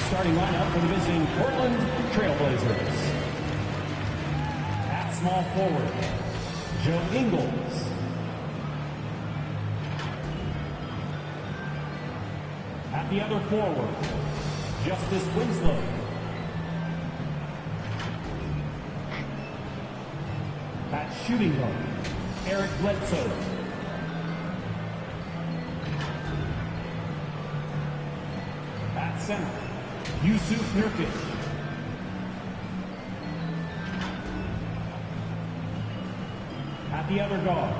starting lineup for the visiting Portland Trailblazers. At small forward, Joe Ingles. At the other forward, Justice Winslow. At shooting guard, Eric Bledsoe. At center, Yusuf Nurkic. At the other guard,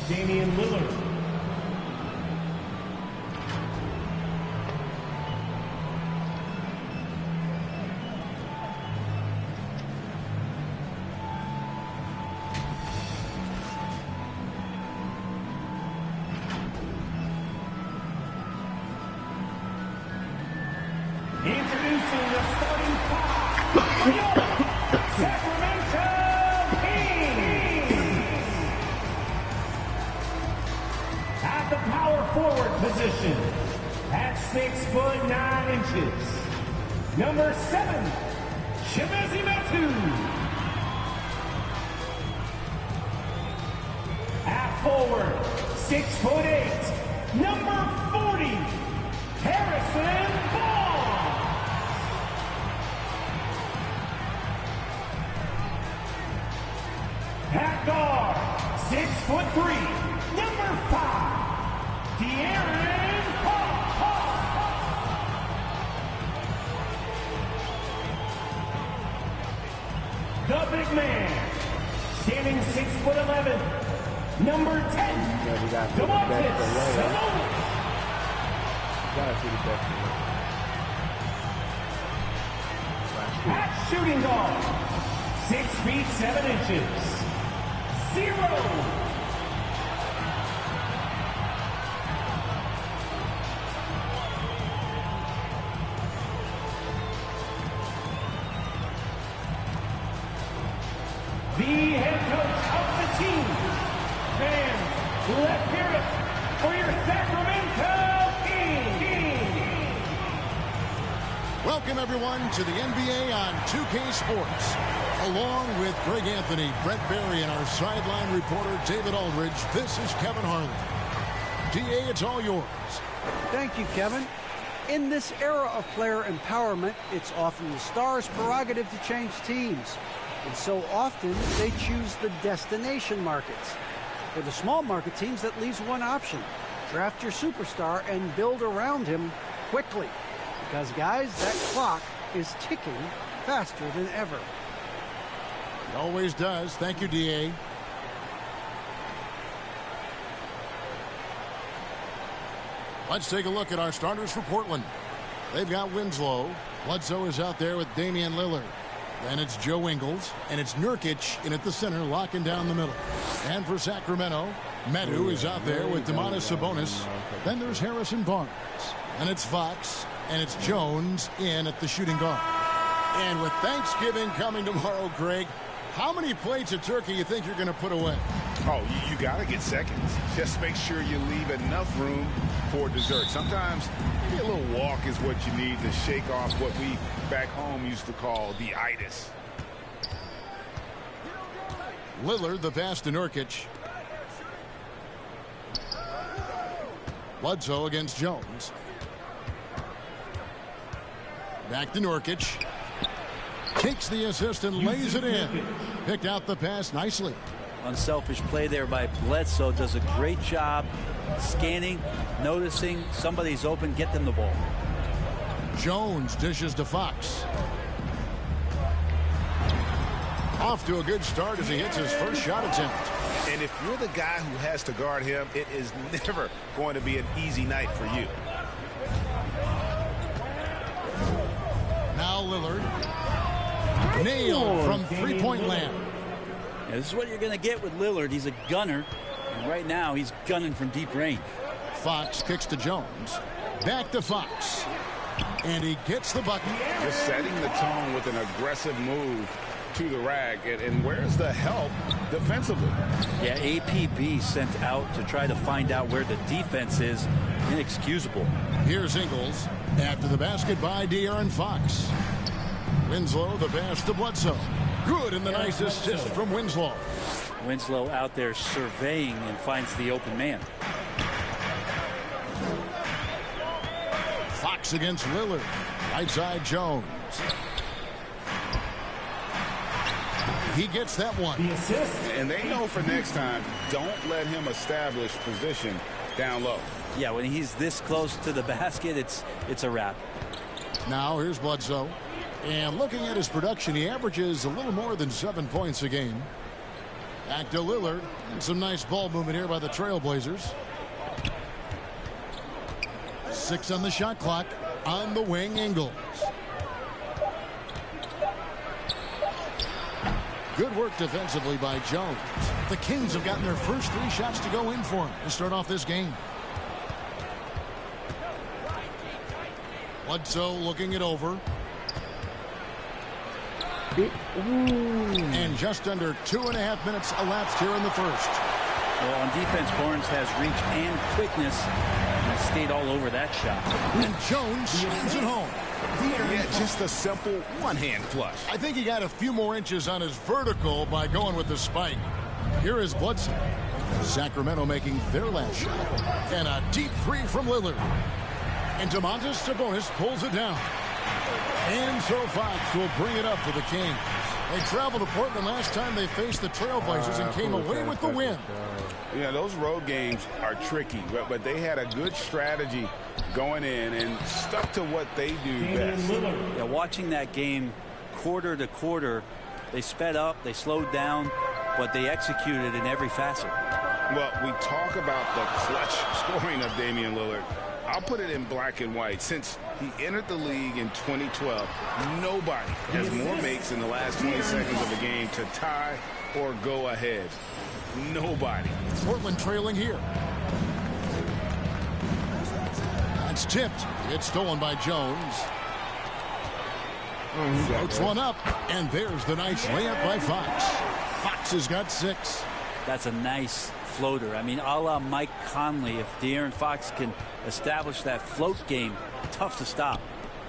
Damian Lillard. Introducing the starting five for your Sacramento Kings. At the power forward position, at 6'9", number 7, Chimezie Metu. At forward, 6'8", number 40, Harrison Barnes. At guard, 6'3", number 5, De'Aaron Fox. The big man, standing 6'11", number 10, Domantas Sabonis. At shooting guard, 6'7", 0. The head coach of the team. Fans, let's hear it for your Sacramento Kings. Welcome, everyone, to the NBA on 2K Sports. Along with Greg Anthony, Brett Barry, and our sideline reporter, David Aldridge, this is Kevin Harlan. DA, it's all yours. Thank you, Kevin. In this era of player empowerment, it's often the stars' prerogative to change teams. And so often, they choose the destination markets. For the small market teams, that leaves one option. Draft your superstar and build around him quickly. Because, guys, that clock is ticking faster than ever. It always does. Thank you, DA. Let's take a look at our starters for Portland. They've got Winslow. Bledsoe is out there with Damian Lillard. Then it's Joe Ingles, and it's Nurkic in at the center, locking down the middle. And for Sacramento, Metu is out there with Domantas Sabonis. Then there's Harrison Barnes. And it's Fox, and it's Jones in at the shooting guard. And with Thanksgiving coming tomorrow, Greg, how many plates of turkey you think you're going to put away? Oh, you got to get seconds. Just make sure you leave enough room for dessert. Sometimes maybe a little walk is what you need to shake off what we back home used to call the itis. Lillard, the pass to Nurkic. Bledsoe against Jones. Back to Nurkic. Takes the assist and lays it in. Picked out the pass nicely. Unselfish play there by Bledsoe. Does a great job scanning, noticing somebody's open, get them the ball. Jones dishes to Fox. Off to a good start as he hits his first shot attempt. And if you're the guy who has to guard him, it is never going to be an easy night for you. Now Lillard. Nailed from three-point land. Yeah, this is what you're going to get with Lillard. He's a gunner. And right now, he's gunning from deep range. Fox kicks to Jones. Back to Fox. And he gets the bucket. Just setting the tone with an aggressive move to the rack. And where's the help defensively? Yeah, APB sent out to try to find out where the defense is inexcusable. Here's Ingles after the basket by De'Aaron Fox. Winslow, the pass to Bledsoe. Good, and the nice assist from Winslow. Winslow out there surveying and finds the open man. Fox against Lillard. Right side Jones. He gets that one. The assist. And they know for next time, don't let him establish position down low. Yeah, when he's this close to the basket, it's a wrap. Now here's Bledsoe. And looking at his production, he averages a little more than 7 points a game. Back to Lillard. And some nice ball movement here by the Trailblazers. 6 on the shot clock. On the wing, Ingles. Good work defensively by Jones. The Kings have gotten their first 3 shots to go in for him to start off this game. Bledsoe looking it over. And just under 2.5 minutes elapsed here in the first. Well, on defense, Barnes has reach and quickness and stayed all over that shot. And Jones slams it home. Yeah, just a simple one-hand flush. I think he got a few more inches on his vertical by going with the spike. Here is Bledsoe. Sacramento making their last shot. And a deep 3 from Lillard. And Domantas Sabonis pulls it down. And so Fox will bring it up for the Kings. They traveled to Portland last time they faced the Trailblazers and came away with the win. Yeah, those road games are tricky, but they had a good strategy going in and stuck to what they do best. Yeah, watching that game quarter to quarter, they sped up, they slowed down, but they executed in every facet. Well, we talk about the clutch scoring of Damian Lillard. I'll put it in black and white. Since he entered the league in 2012, nobody has more makes in the last 20 seconds of a game to tie or go ahead. Nobody. Portland trailing here. That's tipped. It's stolen by Jones. Floats one up, and there's the nice layup by Fox. Fox has got 6. That's a nice floater. I mean, a la Mike Conley, if De'Aaron Fox can establish that float game, tough to stop.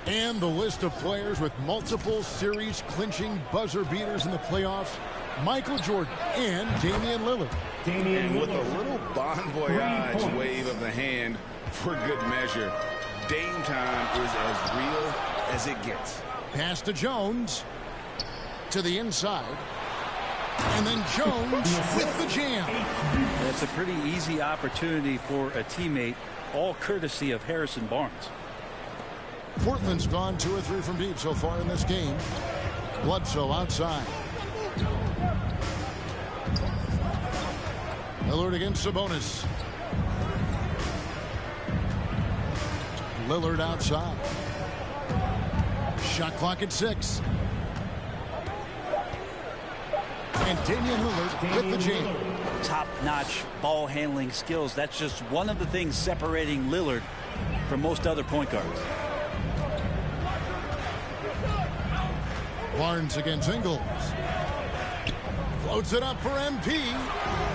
And the list of players with multiple series clinching buzzer beaters in the playoffs: Michael Jordan and Damian Lillard. And with a little bon voyage wave of the hand for good measure, Dame time is as real as it gets. Pass to Jones. To the inside. And then Jones with the jam. That's a pretty easy opportunity for a teammate, all courtesy of Harrison Barnes. Portland's gone 2 or 3 from deep so far in this game. Bledsoe outside. Lillard against Sabonis. Lillard outside. Shot clock at 6. And Damian Lillard with the jam. Top-notch ball handling skills. That's just one of the things separating Lillard from most other point guards. Barnes against Ingles. Floats it up for MP.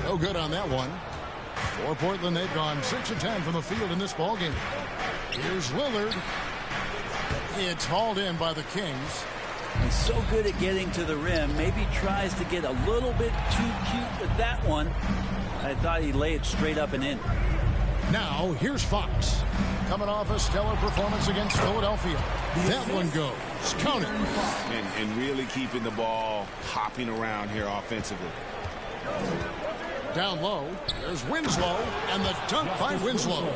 No good on that one. For Portland, they've gone 6 of 10 from the field in this ballgame. Here's Lillard. It's hauled in by the Kings. He's so good at getting to the rim. Maybe tries to get a little bit too cute with that one. I thought he'd lay it straight up and in. Now, here's Fox. Coming off a stellar performance against Philadelphia. That one goes. Count it. And really keeping the ball hopping around here offensively. Down low, there's Winslow, and the dunk by Winslow.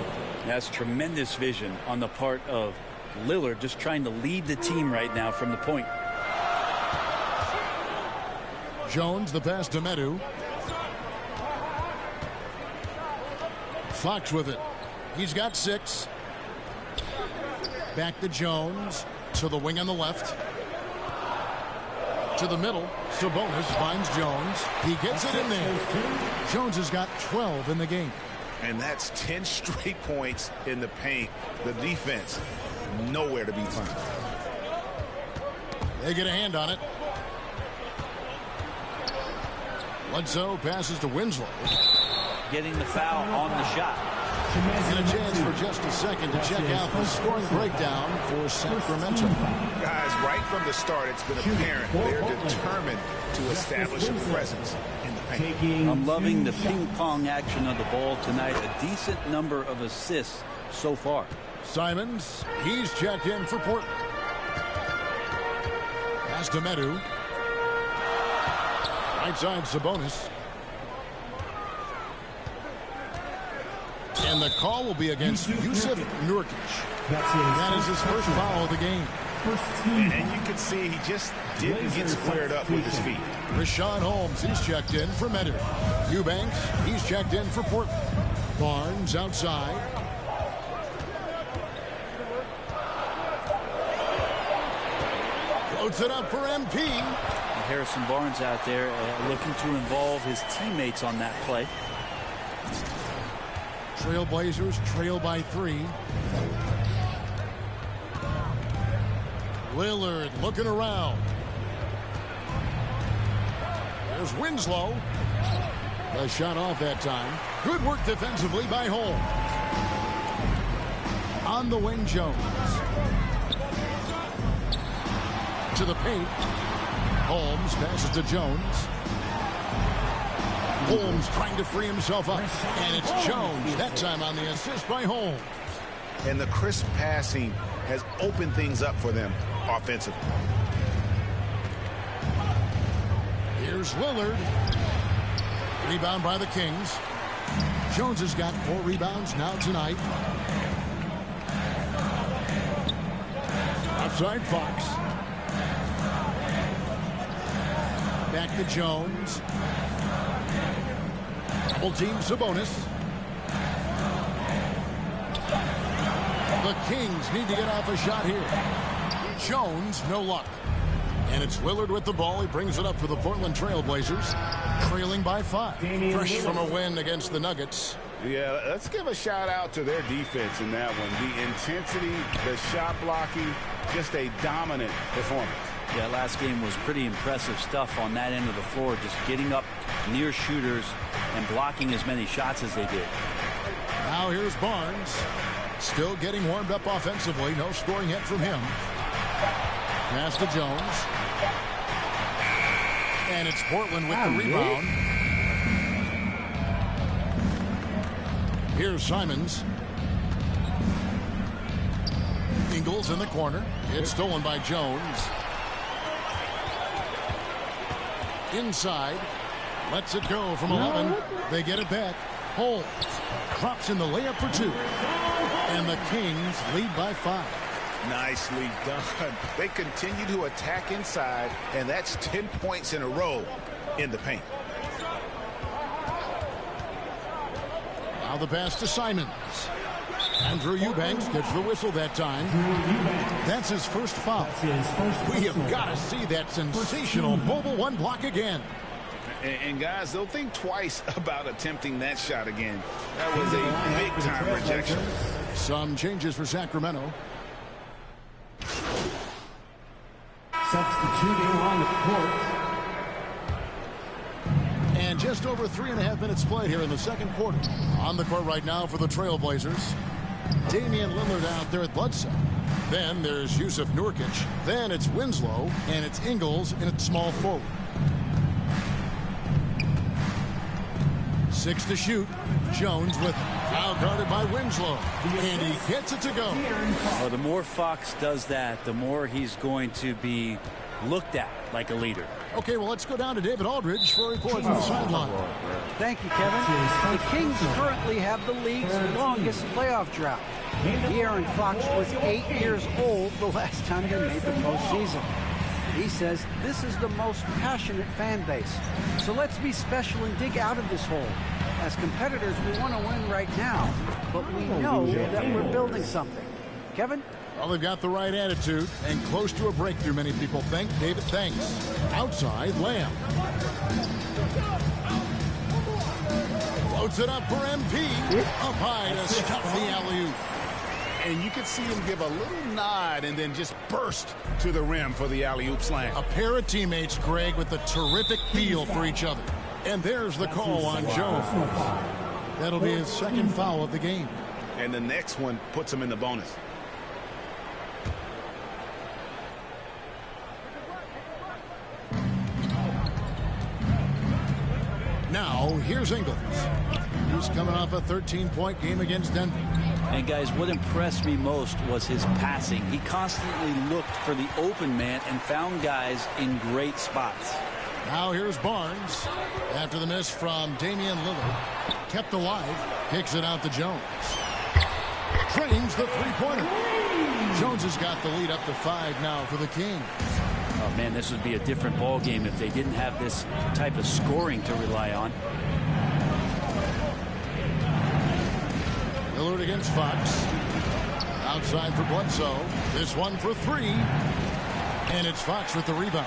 That's tremendous vision on the part of Lillard, just trying to lead the team right now from the point. Jones, the pass to Medu. Fox with it. He's got 6. Back to Jones. To the wing on the left. To the middle. Sabonis finds Jones. He gets it in there. Jones has got 12 in the game. And that's 10 straight points in the paint. The defense, nowhere to be found. They get a hand on it. Bledsoe passes to Winslow. Getting the foul on the shot. And a chance for just a second to check out the scoring breakdown for Sacramento. Guys, right from the start, it's been apparent they're determined to establish a presence in the paint. I'm loving the ping-pong action of the ball tonight. A decent number of assists so far. Simons, he's checked in for Portland. Pass to Medu. Right side Sabonis. And the call will be against Jusuf Nurkic. That is his first foul of the game. And you can see he just didn't get squared up with his feet. Richaun Holmes, he's checked in for Medu. Eubanks, he's checked in for Portland. Barnes outside. Floats it up for MP. Harrison Barnes out there looking to involve his teammates on that play. Trailblazers trail by 3. Lillard looking around. There's Winslow. The shot off that time. Good work defensively by Holmes. On the wing, Jones. To the paint. Holmes passes to Jones. Holmes trying to free himself up. And it's Jones, that time on the assist by Holmes. And the crisp passing has opened things up for them offensively. Here's Lillard. Rebound by the Kings. Jones has got 4 rebounds now tonight. Outside Fox. Back to Jones. Double team Sabonis. The Kings need to get off a shot here. Jones, no luck. And it's Lillard with the ball. He brings it up for the Portland Trailblazers, trailing by 5. Fresh from a win against the Nuggets. Yeah, let's give a shout out to their defense in that one. The intensity, the shot blocking, just a dominant performance. Yeah, last game was pretty impressive stuff on that end of the floor, just getting up near shooters and blocking as many shots as they did. Now here's Barnes. Still getting warmed up offensively. No scoring yet from him. Pass to Jones. And it's Portland with the rebound. Here's Simons. Ingles in the corner. It's stolen by Jones. Inside. Lets it go from 11. They get it back. Holmes drops in the layup for 2. And the Kings lead by 5. Nicely done. They continue to attack inside, and that's 10 points in a row in the paint. Now the pass to Simons. Andrew Eubanks gets the whistle that time. That's his first foul. We have got to see that sensational mobile 1 block again. And guys, they'll think twice about attempting that shot again. That was a big-time rejection. Some changes for Sacramento. Substituting on the court. And just over 3.5 minutes played here in the second quarter. On the court right now for the Trailblazers. Damian Lillard out there at Bledsoe. Then there's Jusuf Nurkic. Then it's Winslow. And it's Ingles in its small forward. 6 to shoot. Jones with now guarded by Winslow. And he gets it to go. Well, the more Fox does that, the more he's going to be looked at like a leader. Okay, well, let's go down to David Aldridge for a report from the sideline. Thank you, Kevin. The Kings currently have the league's longest playoff drought. De'Aaron Fox was 8 years old the last time they made the postseason. He says this is the most passionate fan base. So let's be special and dig out of this hole. As competitors, we want to win right now, but we know that we're building something. Kevin? Well, they've got the right attitude and close to a breakthrough, many people think. David thanks. Outside, Lamb. Floats it up for MP. Up high to stop the alley-oop. And you can see him give a little nod and then just burst to the rim for the alley-oop slam. A pair of teammates, Greg, with a terrific feel for each other. And there's the call on Jones. That'll be his second foul of the game. and the next one puts him in the bonus. Now, here's Ingles. He's coming off a 13-point game against Denver. And guys, what impressed me most was his passing. He constantly looked for the open man and found guys in great spots. Now here's Barnes. After the miss from Damian Lillard. Kept alive. Kicks it out to Jones. Drains the three-pointer. Jones has got the lead up to 5 now for the Kings. Oh, man, this would be a different ball game if they didn't have this type of scoring to rely on. Lillard against Fox. Outside for Bledsoe. This one for 3. And it's Fox with the rebound.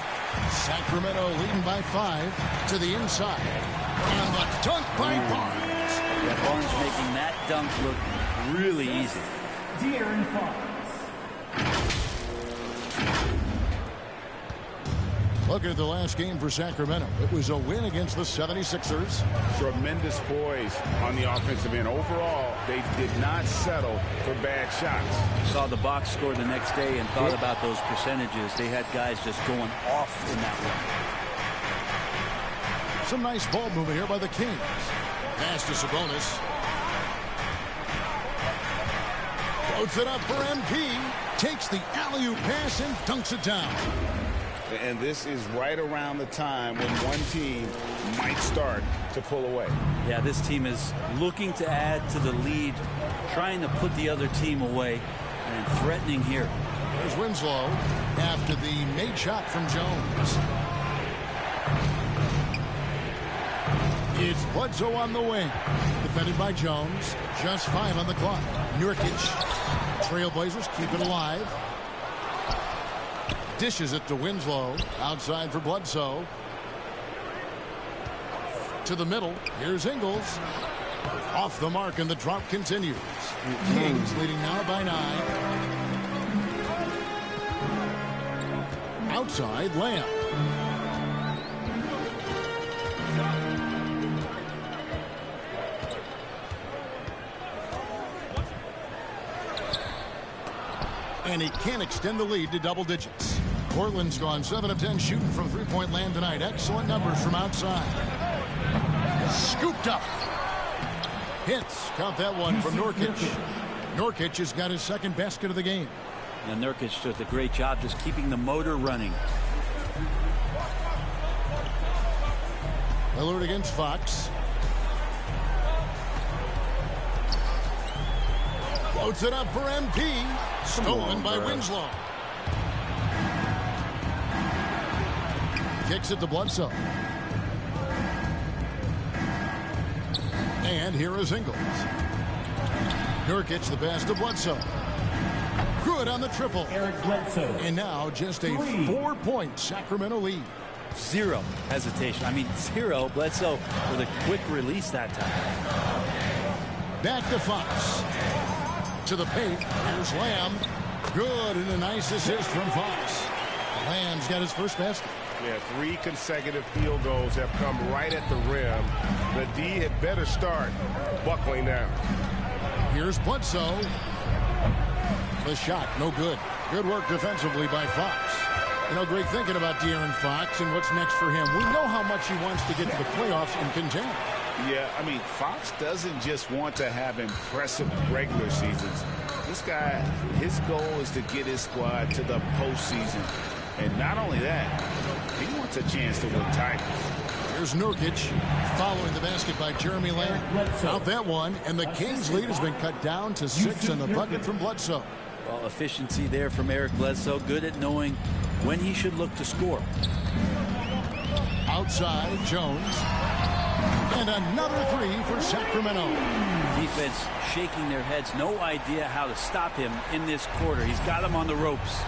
Sacramento leading by 5 to the inside. And the dunk by Barnes. Yeah, Barnes making that dunk look really easy. De'Aaron Fox. Looking at the last game for Sacramento. It was a win against the 76ers. Tremendous poise on the offensive end. Overall, they did not settle for bad shots. Saw the box score the next day and thought about those percentages. They had guys just going off in that one. Some nice ball movement here by the Kings. Pass to Sabonis. Floats it up for MP. Takes the alley-oop pass and dunks it down. And this is right around the time when one team might start to pull away. Yeah, this team is looking to add to the lead, trying to put the other team away, and threatening here. There's Winslow after the made shot from Jones. It's Bledsoe on the wing. Defended by Jones. Just 5 on the clock. Nurkic. Trailblazers keep it alive. Dishes it to Winslow. Outside for Bledsoe. To the middle. Here's Ingles. Off the mark, and the drop continues. Kings leading now by 9. Outside, Lamb. And he can't extend the lead to double digits. Portland's gone 7 of 10 shooting from three-point land tonight. Excellent numbers from outside. Scooped up. Hits. Count that one from Nurkic. Nurkic has got his second basket of the game. And Nurkic does a great job just keeping the motor running. Lillard against Fox. Floats it up for MP. Stolen by Winslow. Kicks it to Bledsoe. And here is Ingles. Nurkic the pass to Bledsoe. Good on the triple. Eric Bledsoe. And now just a 4-point Sacramento lead. Zero hesitation. I mean, zero. Bledsoe with a quick release that time. Back to Fox. To the paint. Here's Lamb. Good, and a nice assist from Fox. Lamb's got his first basket. Yeah, 3 consecutive field goals have come right at the rim. The D had better start buckling down. Here's Bledsoe. The shot, no good. Good work defensively by Fox. You know, great thinking about De'Aaron Fox and what's next for him. We know how much he wants to get to the playoffs and contend. Yeah, I mean, Fox doesn't just want to have impressive regular seasons. This guy, his goal is to get his squad to the postseason. And not only that, he wants a chance to win titles. Here's Nurkic following the basket by Jeremy Lamb. Out that one, and the Kings' lead has been cut down to 6 on the bucket from Bledsoe. Well, efficiency there from Eric Bledsoe. Good at knowing when he should look to score. Outside, Jones. And another 3 for Sacramento. Defense shaking their heads. No idea how to stop him in this quarter. He's got him on the ropes.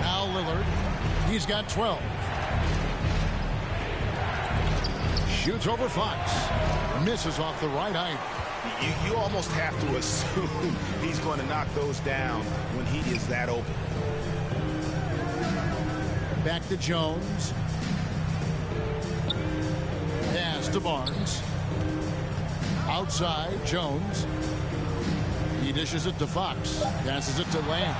Now Lillard. He's got 12. Shoots over Fox. Misses off the right eye. You almost have to assume he's going to knock those down when he is that open. Back to Jones. Pass to Barnes. Outside, Jones. He dishes it to Fox. Passes it to Lamb.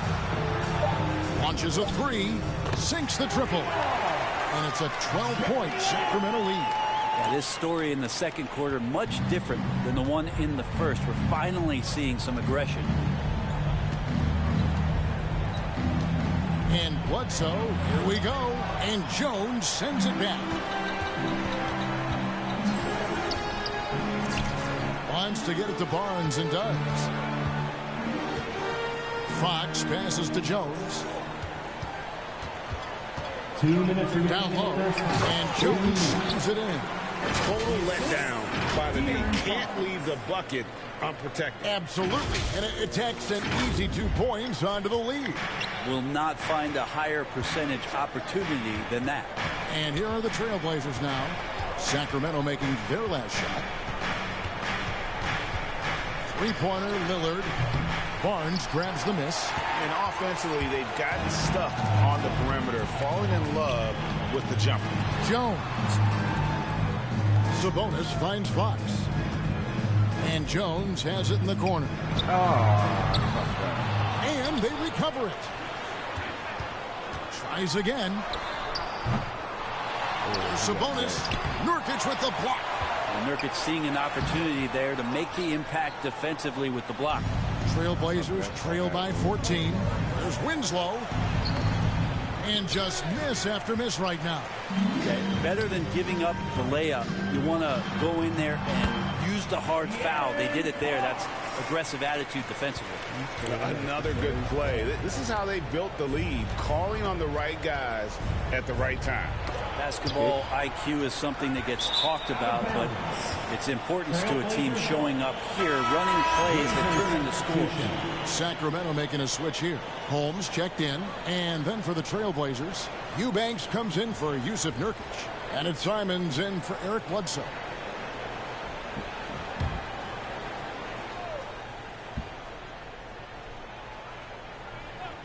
Launches a three. Sinks the triple. And it's a 12-point Sacramento lead. Yeah, this story in the second quarter much different than the one in the first. We're finally seeing some aggression. And Bledsoe, here we go. And Jones sends it back. Wants to get it to Barnes and does. Fox passes to Jones. 2 minutes remaining. Down low. And Jones sends it in. Total letdown by the knee. Can't leave the bucket unprotected. Absolutely. And it takes an easy 2 points onto the lead. Will not find a higher percentage opportunity than that. And here are the Trailblazers now. Sacramento making their last shot. Three-pointer, Lillard. Barnes grabs the miss. And offensively, they've gotten stuck on the perimeter, falling in love with the jumper. Jones. Sabonis finds Fox. And Jones has it in the corner. And they recover it. Tries again. Sabonis. Nurkic with the block. And Nurkic seeing an opportunity there to make the impact defensively with the block. Trailblazers trail by 14. There's Winslow. And just miss after miss right now. Okay. Better than giving up the layup, you want to go in there and use the hard foul. They did it there. That's aggressive attitude defensively. Another good play. This is how they built the lead, calling on the right guys at the right time. Basketball IQ is something that gets talked about, but its importance to a team showing up here, running plays that turn into scores. Sacramento making a switch here. Holmes checked in, and then for the Trailblazers, Eubanks comes in for Yusuf Nurkic, and it's Simons in for Eric Bledsoe.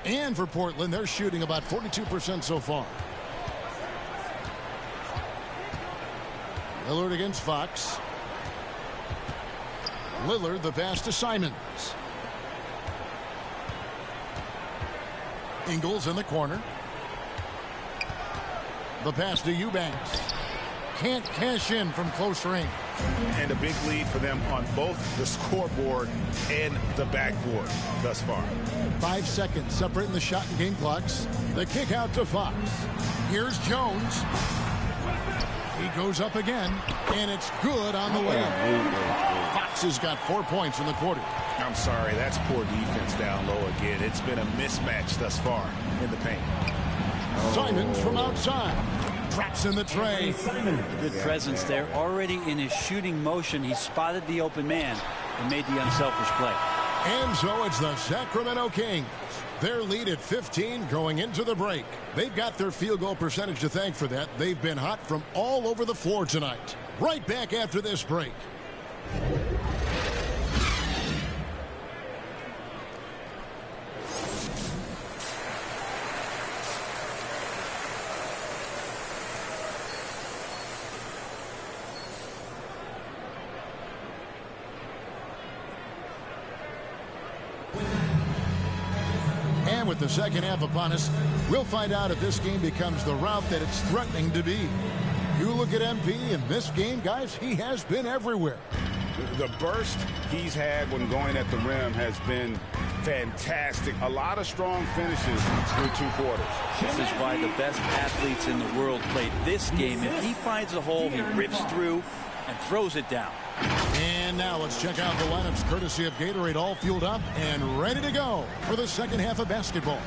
And for Portland, they're shooting about 42% so far. Lillard against Fox. Lillard, the pass to Simons. Ingles in the corner. The pass to Eubanks. Can't cash in from close range. And a big lead for them on both the scoreboard and the backboard thus far. 5 seconds separating the shot and game clocks. The kick out to Fox. Here's Jones. He goes up again, and it's good on the way. Fox has got 4 points in the quarter. I'm sorry, that's poor defense down low again. It's been a mismatch thus far in the paint. Simons from outside. Traps in the tray. Good presence there. Already in his shooting motion, he spotted the open man and made the unselfish play. And so it's the Sacramento Kings. Their lead at 15 going into the break. They've got their field goal percentage to thank for that. They've been hot from all over the floor tonight. Right back after this break. And with the second half upon us, we'll find out if this game becomes the route that it's threatening to be. You look at MP in this game, guys, he has been everywhere. The burst he's had when going at the rim has been fantastic. A lot of strong finishes through 2 quarters. This is why the best athletes in the world play this game. If he finds a hole, he rips through and throws it down. And now let's check out the lineups courtesy of Gatorade, all fueled up and ready to go for the second half of basketball.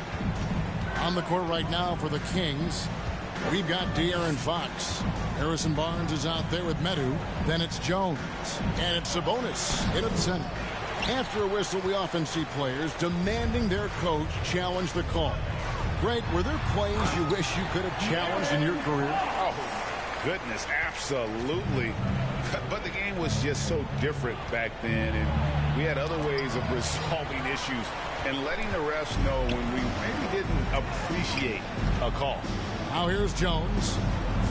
On the court right now for the Kings, we've got De'Aaron Fox. Harrison Barnes is out there with Medu. Then it's Jones. And it's Sabonis in at center. After a whistle, we often see players demanding their coach challenge the call. Greg, were there plays you wish you could have challenged in your career? Oh, goodness, absolutely. But the game was just so different back then, and we had other ways of resolving issues and letting the refs know when we maybe didn't appreciate a call. Now here's Jones,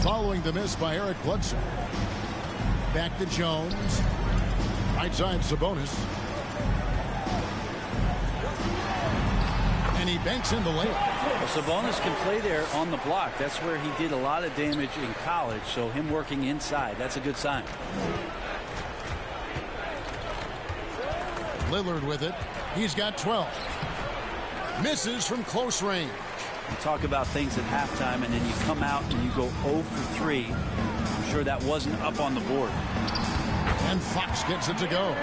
following the miss by Eric Bledsoe. Back to Jones. Right side, Sabonis. And he banks in the layup. Well, Sabonis can play there on the block. That's where he did a lot of damage in college. So him working inside, that's a good sign. Lillard with it. He's got 12. Misses from close range. You talk about things at halftime, and then you come out and you go 0 for 3. I'm sure that wasn't up on the board. And Fox gets it to go.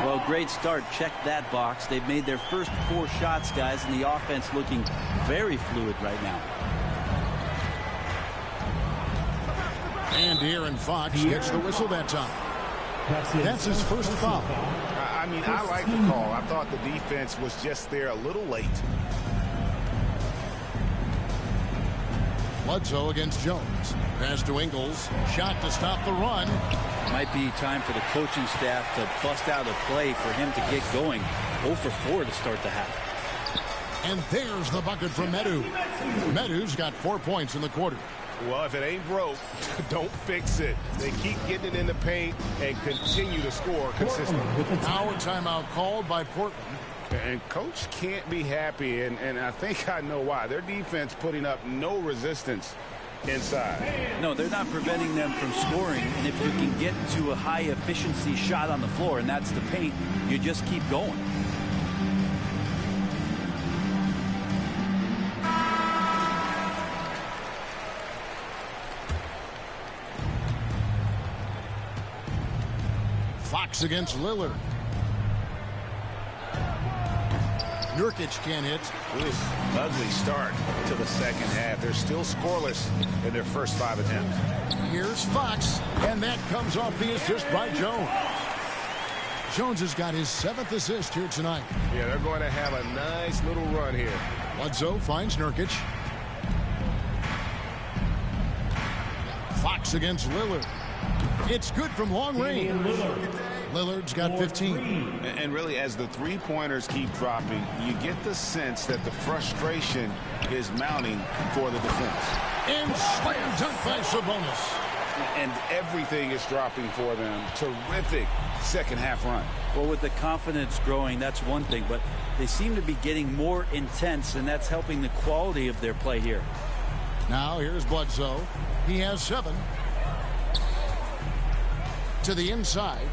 Well, great start. Check that box. They've made their first 4 shots, guys, and the offense looking very fluid right now. And De'Aaron Fox gets the whistle that time. That's his first foul. I mean, I like the call. I thought the defense was just there a little late. Bledsoe against Jones. Pass to Ingles. Shot to stop the run. Might be time for the coaching staff to bust out a play for him to get going. 0 for 4 to start the half. And there's the bucket from Medu. Medu's got 4 points in the quarter. Well, if it ain't broke, don't fix it. They keep getting it in the paint and continue to score consistently. Now a timeout called by Portland. And coach can't be happy, and I think I know why. Their defense putting up no resistance inside. No, they're not preventing them from scoring, and if you can get to a high efficiency shot on the floor, and that's the paint, you just keep going. Fox against Lillard. Nurkic can't hit. Ugly start to the second half. They're still scoreless in their first 5 attempts. Here's Fox, and that comes off the assist by Jones. Jones has got his 7th assist here tonight. Yeah, they're going to have a nice little run here. Bledsoe finds Nurkic. Fox against Lillard. It's good from long range. Lillard's got 15. And really, as the three-pointers keep dropping, you get the sense that the frustration is mounting for the defense. And slam dunk by Sabonis. And everything is dropping for them. Terrific second-half run. Well, with the confidence growing, that's one thing, but they seem to be getting more intense, and that's helping the quality of their play here. Now here's Bledsoe. He has 7. To the inside.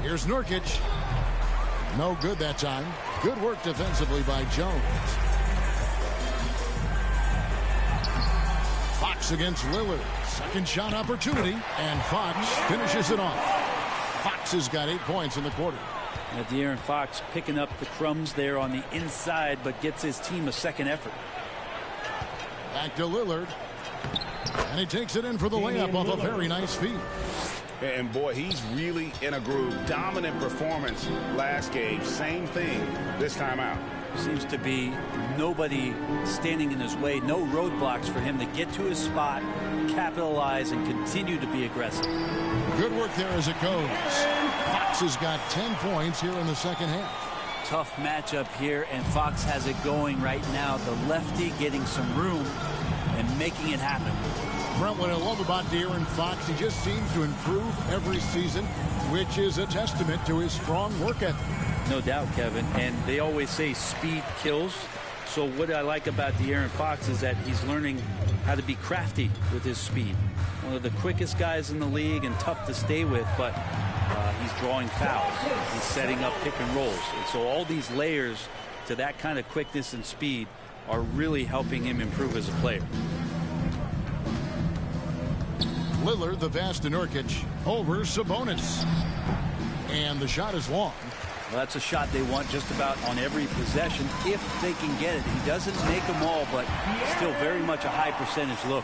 Here's Nurkic. No good that time. Good work defensively by Jones. Fox against Lillard. Second shot opportunity. And Fox finishes it off. Fox has got 8 points in the quarter. De'Aaron Fox picking up the crumbs there on the inside, but gets his team a second effort. Back to Lillard. And he takes it in for the layup off a very nice feed. And boy, he's really in a groove. Dominant performance last game. Same thing this time out. Seems to be nobody standing in his way. No roadblocks for him to get to his spot, capitalize, and continue to be aggressive. Good work there as it goes. Fox has got 10 points here in the second half. Tough matchup here, and Fox has it going right now. The lefty getting some room and making it happen. Brent, what I love about De'Aaron Fox, he just seems to improve every season, which is a testament to his strong work ethic. No doubt, Kevin. And they always say speed kills. So what I like about De'Aaron Fox is that he's learning how to be crafty with his speed. One of the quickest guys in the league and tough to stay with, but he's drawing fouls. He's setting up pick and rolls. And so all these layers to that kind of quickness and speed are really helping him improve as a player. Lillard, the pass to Nurkic, over Sabonis. And the shot is long. Well, that's a shot they want just about on every possession if they can get it. He doesn't make them all, but still very much a high percentage look.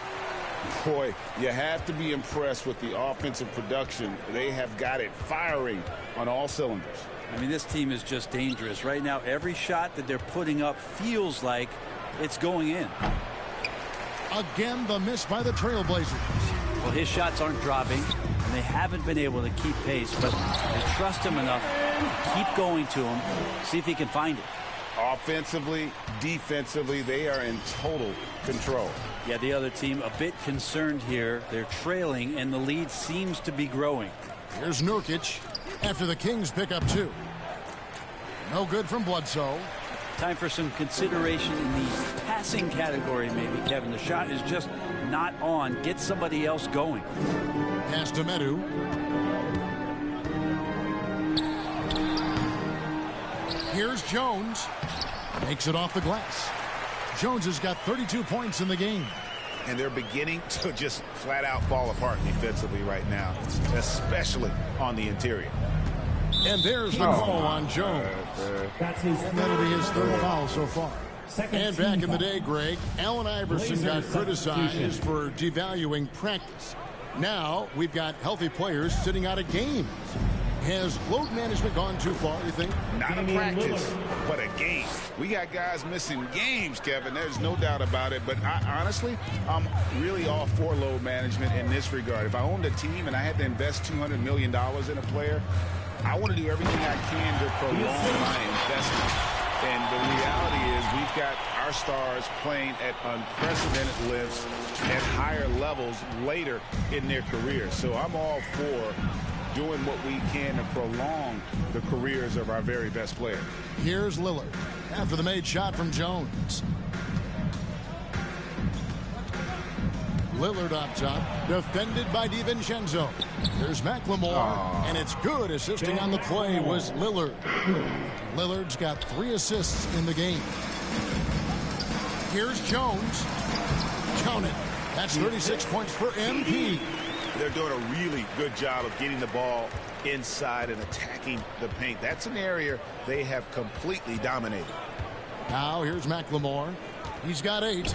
Boy, you have to be impressed with the offensive production. They have got it firing on all cylinders. I mean, this team is just dangerous. Right now, every shot that they're putting up feels like it's going in. Again, the miss by the Trailblazers. Well, his shots aren't dropping, and they haven't been able to keep pace, but they trust him enough to keep going to him, see if he can find it. Offensively, defensively, they are in total control. Yeah, the other team a bit concerned here. They're trailing, and the lead seems to be growing. Here's Nurkic. after the Kings pick up 2. No good from Bledsoe. Time for some consideration in the passing category, maybe, Kevin. The shot is just not on. Get somebody else going. Pass to Medu. Here's Jones. Makes it off the glass. Jones has got 32 points in the game. And they're beginning to just flat out fall apart defensively right now, especially on the interior. And there's the call on Jones. That's his That'll be his third foul so far. Second And back team in the foul. day, Greg, Allen Iverson got Blazers criticized substitution. for devaluing practice. Now we've got healthy players sitting out of games. Has load management gone too far, you think? Not a Damian practice, Lillard. but a game. We got guys missing games, Kevin. There's no doubt about it. But honestly, I'm really all for load management in this regard. If I owned a team and I had to invest $200 million in a player, I want to do everything I can to prolong my investment. And the reality is we've got our stars playing at unprecedented lifts at higher levels later in their careers. So I'm all for doing what we can to prolong the careers of our very best players. Here's Lillard after the made shot from Jones. Lillard up top, defended by DiVincenzo. There's McLemore, and it's good. Assisting on the play was Lillard. Lillard's got 3 assists in the game. Here's Jones. Count it. That's 36 points for MP. They're doing a really good job of getting the ball inside and attacking the paint. That's an area they have completely dominated. Now here's McLemore. He's got 8.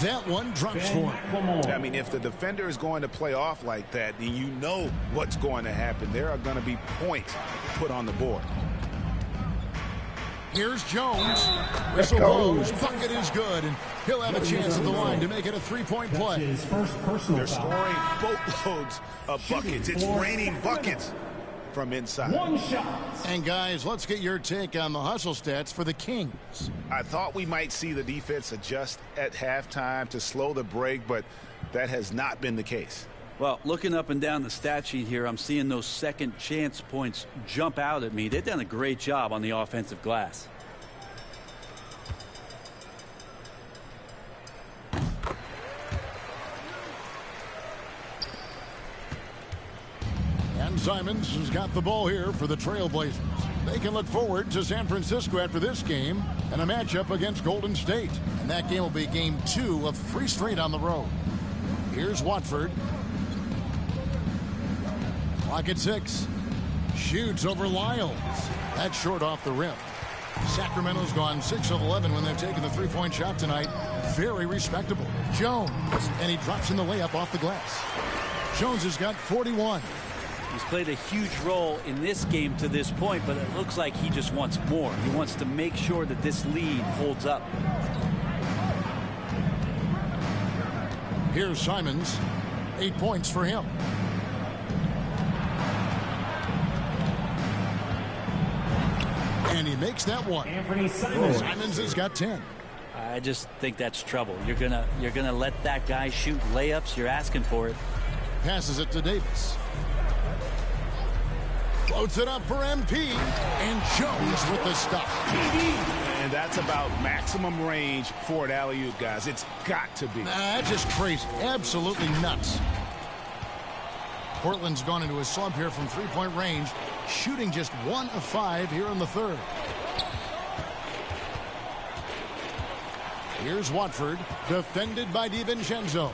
That one drops for him. I mean, if the defender is going to play off like that, then you know what's going to happen. There are going to be points put on the board. Here's Jones. Whistle blows. Bucket is good, and he'll have a chance at the line to make it a 3-point That's play. his first personal They're foul. scoring boatloads of buckets. It's raining buckets from inside. One shot. And guys, let's get your take on the hustle stats for the Kings. I thought we might see the defense adjust at halftime to slow the break, but that has not been the case. Well, looking up and down the stat sheet here, I'm seeing those second chance points jump out at me. They've done a great job on the offensive glass. And Simons has got the ball here for the Trailblazers. They can look forward to San Francisco after this game and a matchup against Golden State. And that game will be game 2 of 3 straight on the road. Here's Watford. Clock at 6. Shoots over Lyles. That's short off the rim. Sacramento's gone 6 of 11 when they've taken the 3-point shot tonight. Very respectable. Jones, and he drops in the layup off the glass. Jones has got 41. He's played a huge role in this game to this point, but it looks like he just wants more. He wants to make sure that this lead holds up. Here's Simons. 8 points for him. And he makes that one. Anthony Simons. Simons has got 10. I just think that's trouble. You're gonna let that guy shoot layups. You're asking for it. Passes it to Davis. Floats it up for MP. And Jones with the stop. And that's about maximum range for an alley-oop, guys. It's got to be. That's just crazy. Absolutely nuts. Portland's gone into a slump here from 3-point range, shooting just 1 of 5 here in the third. Here's Watford, defended by DiVincenzo.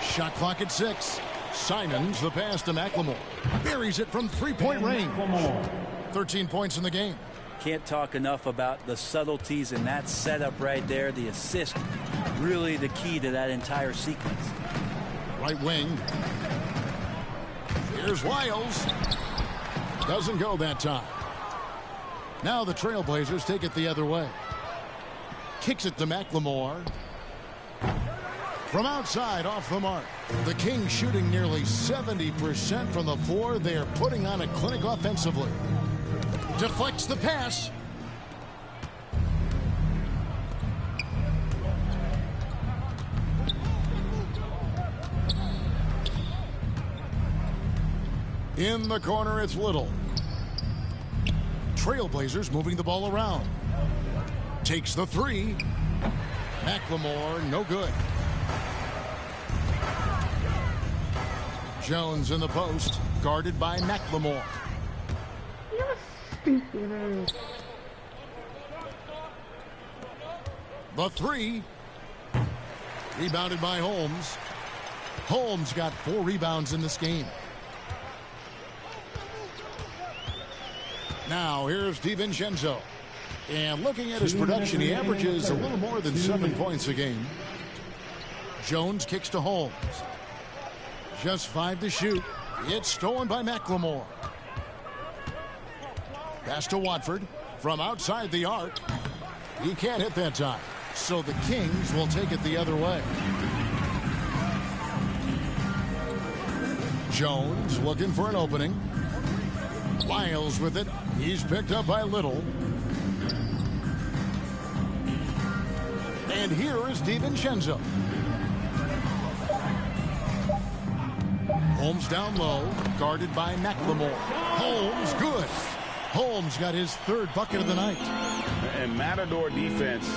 Shot clock at 6. Simons, the pass to McLemore. Buries it from 3-point range. 13 points in the game. Can't talk enough about the subtleties in that setup right there. The assist, really the key to that entire sequence. Right wing. Here's Lyles. Doesn't go that time. Now the Trailblazers take it the other way. Kicks it to McLemore. From outside, off the mark. The Kings shooting nearly 70% from the floor. They are putting on a clinic offensively. Deflects the pass. In the corner, it's Little. Trailblazers moving the ball around. Takes the three. McLemore, no good. Jones in the post, guarded by McLemore. The three. Rebounded by Holmes. Holmes got 4 rebounds in this game. Now here's DiVincenzo. And looking at his production, he averages a little more than 7 points a game. Jones kicks to Holmes. Just 5 to shoot. It's stolen by McLemore. Pass to Watford from outside the arc. He can't hit that time. So the Kings will take it the other way. Jones looking for an opening. Lyles with it. He's picked up by Little. And here is DiVincenzo. Holmes down low, guarded by McLemore. Holmes, good. Holmes got his 3rd bucket of the night. And Matador defense,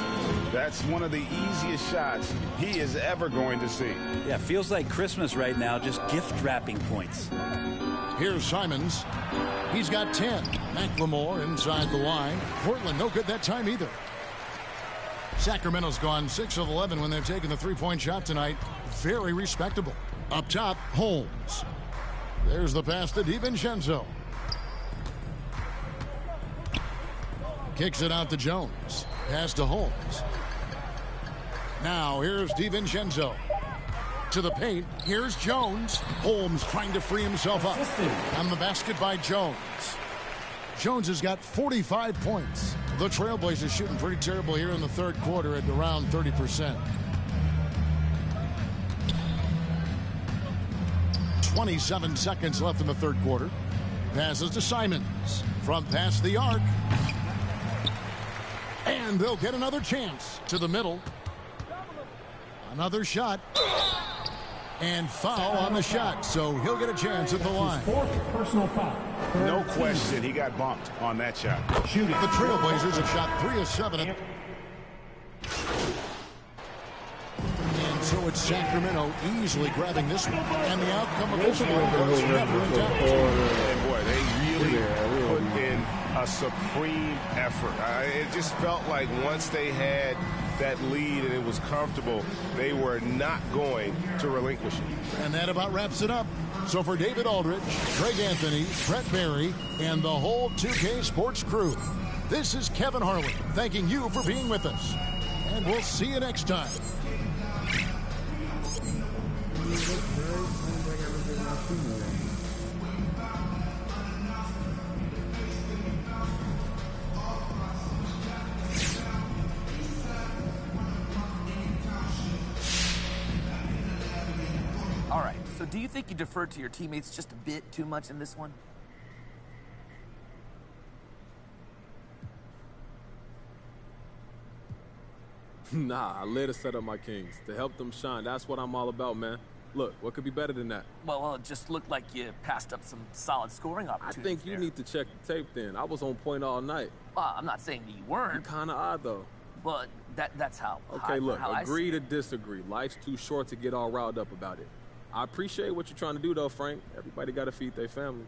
that's one of the easiest shots he is ever going to see. Yeah, feels like Christmas right now, just gift wrapping points. Here's Simons. He's got 10. McLemore inside the line. Portland no good that time either. Sacramento's gone 6 of 11 when they've taken the 3-point shot tonight. Very respectable. Up top, Holmes. There's the pass to DiVincenzo. Kicks it out to Jones. Pass to Holmes. Now here's DiVincenzo. To the paint. Here's Jones. Holmes trying to free himself up. On the basket by Jones. Jones has got 45 points. The Trailblazers shooting pretty terrible here in the 3rd quarter at around 30%. 27 seconds left in the 3rd quarter. Passes to Simons. From past the arc. And they'll get another chance to the middle. Another shot. And foul on the shot, so he'll get a chance at the line. 4th personal foul. No question he got bumped on that shot. Shooting. The Trailblazers have shot 3 of 7. And so it's Sacramento easily grabbing this one. And the outcome of this one was never in doubt. And boy, they really put in a supreme effort. It just felt like once they had that lead and it was comfortable, they were not going to relinquish it. And that about wraps it up. So for David Aldridge, Greg Anthony, Brett Barry, and the whole 2K Sports crew, this is Kevin Harlan thanking you for being with us. And we'll see you next time. All right, so do you think you deferred to your teammates just a bit too much in this one? Nah, I lay to set up my Kings. To help them shine, that's what I'm all about, man. Look, what could be better than that? Well, it just looked like you passed up some solid scoring I opportunities. think you need to check the tape then. I was on point all night. Well, I'm not saying that you You're weren't, kind of odd, though. but that's how. Okay, look, how I agree see to it. disagree. Life's too short to get all riled up about it. I appreciate what you're trying to do, though, Frank. Everybody got to feed their family.